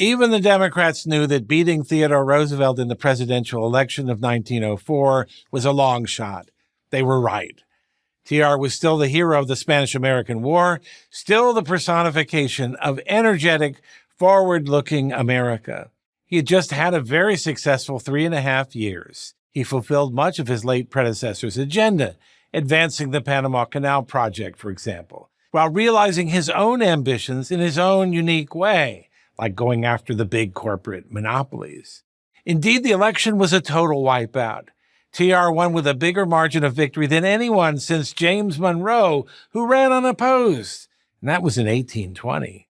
Even the Democrats knew that beating Theodore Roosevelt in the presidential election of 1904 was a long shot. They were right. TR was still the hero of the Spanish-American War, still the personification of energetic, forward-looking America. He had just had a very successful 3.5 years. He fulfilled much of his late predecessor's agenda, advancing the Panama Canal Project, for example, while realizing his own ambitions in his own unique way, like going after the big corporate monopolies. Indeed, the election was a total wipeout. TR won with a bigger margin of victory than anyone since James Monroe, who ran unopposed, and that was in 1820.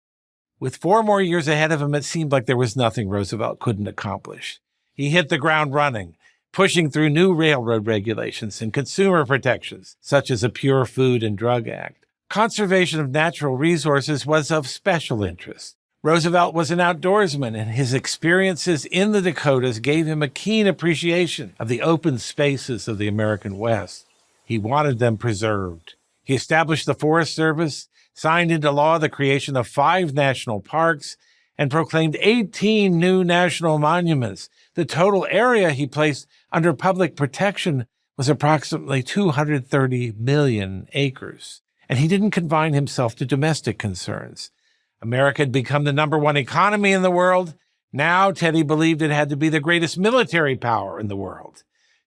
With 4 more years ahead of him, it seemed like there was nothing Roosevelt couldn't accomplish. He hit the ground running, pushing through new railroad regulations and consumer protections, such as a Pure Food and Drug Act. Conservation of natural resources was of special interest. Roosevelt was an outdoorsman, and his experiences in the Dakotas gave him a keen appreciation of the open spaces of the American West. He wanted them preserved. He established the Forest Service, signed into law the creation of 5 national parks, and proclaimed 18 new national monuments. The total area he placed under public protection was approximately 230 million acres. And he didn't confine himself to domestic concerns. America had become the #1 economy in the world. Now, Teddy believed it had to be the greatest military power in the world.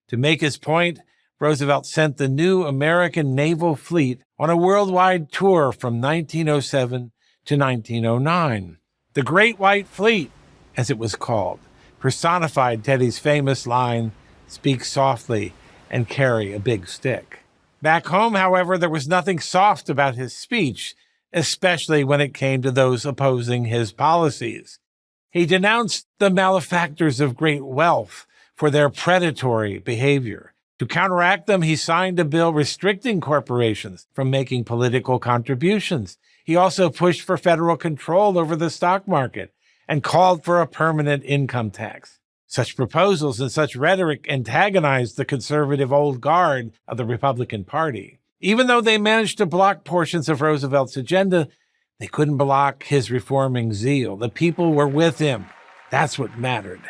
To make his point, Roosevelt sent the new American naval fleet on a worldwide tour from 1907 to 1909. The Great White Fleet, as it was called, personified Teddy's famous line, "Speak softly and carry a big stick." Back home, however, there was nothing soft about his speech, especially when it came to those opposing his policies. He denounced the malefactors of great wealth for their predatory behavior. To counteract them, he signed a bill restricting corporations from making political contributions. He also pushed for federal control over the stock market and called for a permanent income tax. Such proposals and such rhetoric antagonized the conservative old guard of the Republican Party. Even though they managed to block portions of Roosevelt's agenda, they couldn't block his reforming zeal. The people were with him. That's what mattered.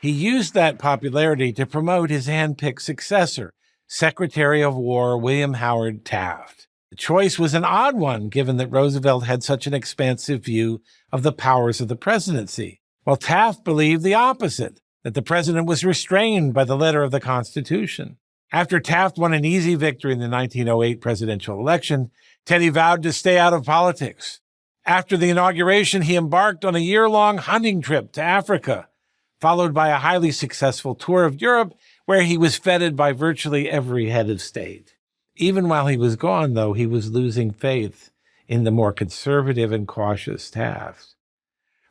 He used that popularity to promote his hand-picked successor, Secretary of War William Howard Taft. The choice was an odd one, given that Roosevelt had such an expansive view of the powers of the presidency, while Taft believed the opposite, that the president was restrained by the letter of the Constitution. After Taft won an easy victory in the 1908 presidential election, Teddy vowed to stay out of politics. After the inauguration, he embarked on a year-long hunting trip to Africa, followed by a highly successful tour of Europe, where he was feted by virtually every head of state. Even while he was gone, though, he was losing faith in the more conservative and cautious Taft.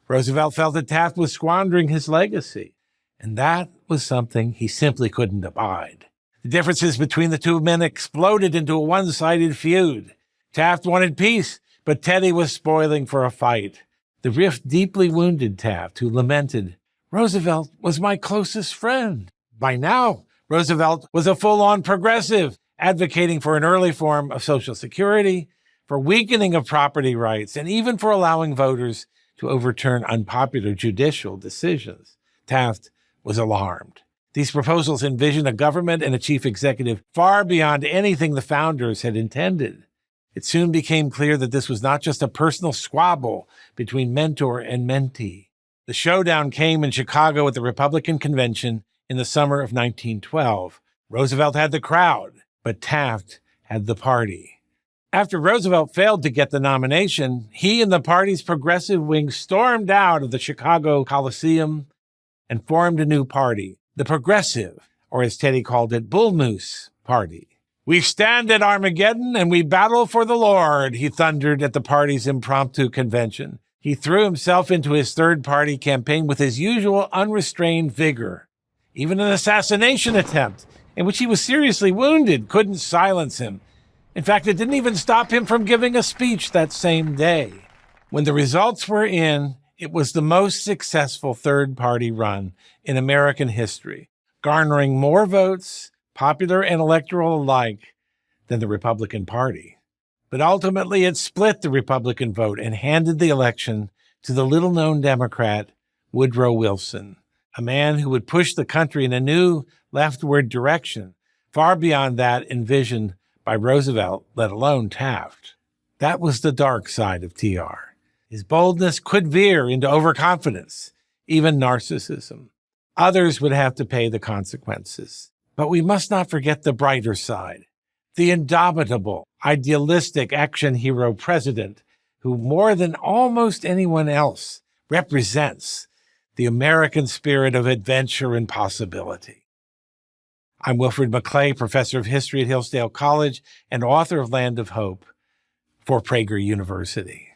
Roosevelt felt that Taft was squandering his legacy, and that was something he simply couldn't abide. The differences between the two men exploded into a one-sided feud. Taft wanted peace, but Teddy was spoiling for a fight. The rift deeply wounded Taft, who lamented, "Roosevelt was my closest friend." By now, Roosevelt was a full-on progressive, advocating for an early form of Social Security, for weakening of property rights, and even for allowing voters to overturn unpopular judicial decisions. Taft was alarmed. These proposals envisioned a government and a chief executive far beyond anything the founders had intended. It soon became clear that this was not just a personal squabble between mentor and mentee. The showdown came in Chicago at the Republican Convention in the summer of 1912. Roosevelt had the crowd, but Taft had the party. After Roosevelt failed to get the nomination, he and the party's progressive wing stormed out of the Chicago Coliseum and formed a new party, the Progressive, or as Teddy called it, Bull Moose Party. "We stand at Armageddon and we battle for the Lord," he thundered at the party's impromptu convention. He threw himself into his third-party campaign with his usual unrestrained vigor. Even an assassination attempt, in which he was seriously wounded, couldn't silence him. In fact, it didn't even stop him from giving a speech that same day. When the results were in, it was the most successful third-party run in American history, garnering more votes, popular and electoral alike, than the Republican Party. But ultimately, it split the Republican vote and handed the election to the little-known Democrat, Woodrow Wilson, a man who would push the country in a new leftward direction, far beyond that envisioned by Roosevelt, let alone Taft. That was the dark side of TR. His boldness could veer into overconfidence, even narcissism. Others would have to pay the consequences. But we must not forget the brighter side, the indomitable, idealistic action hero president who, more than almost anyone else, represents the American spirit of adventure and possibility. I'm Wilfred McClay, professor of history at Hillsdale College and author of Land of Hope for Prager University.